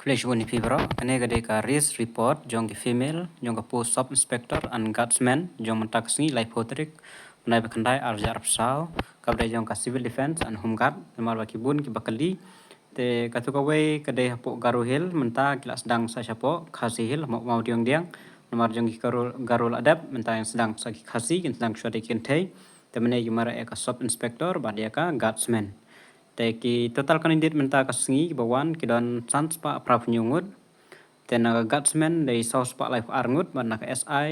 Kuleshwani Fibro, Anega Race Report, Jong Female, Jong Post Sub Inspector and Guardsman, Jong Taxi, Lipotric, Naibakandai, Arjar Sao, Kabde Jong Civil Defense and Home Guard, the Marwakibun, Kibakali, the Katukaway, Kade Hapo Garu Hill, Menta, Glas Dang Sachapo, Kasi Hill, Mau Diong Diang, Namarjong Garul Adap, Menta and Sdang Saki Kasi, and Sdang Shwadi Kinte, the Mene Yumara Eka Sub Inspector, Badiaka, Guardsman.แต่กี total candidate มันตากสงีบวันกีดอนซันสปะพราพยุงุดแต่นักกัตสแมนได้ซอสปะไลฟ์อาร์งุดบันนัก SI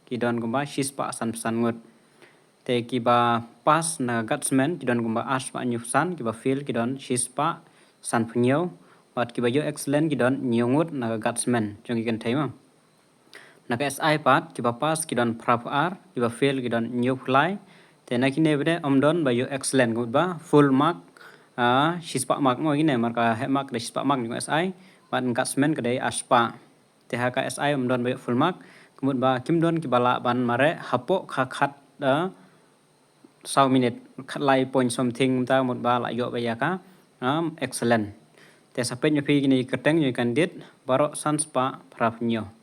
กีดอนกุมบาชิสปะสันสันงุดแต่กีบาpasนักกัตสแมนกีดอนกุมบาอัสปะนิวสันกีบาฟิลกีดอนชิสปะสันพญวบัดกีบาโย excellent กีดอนนิวงุดนักกัตสแมนจงกีกันไทยมั้งนัก SI ปัดกีบา pas กีดอนพราพอาร์กีบาฟิลกีดอนนิวฟลายแต่นักกินเนบเดอมดอนบาโย excellent กุดบา full mark shispa mak mo gini marka hemak de shispa mak dengan SI ban kasmen kedai aspa THK SI don bayo full mark kemudian ba kim don kibala ban mare hapo khakat da 1 minute khat lai point something ta mut ba la yo ba ya ka excellent te sapen yo pi gini keteng yo kan dit baro sanspa prapnyo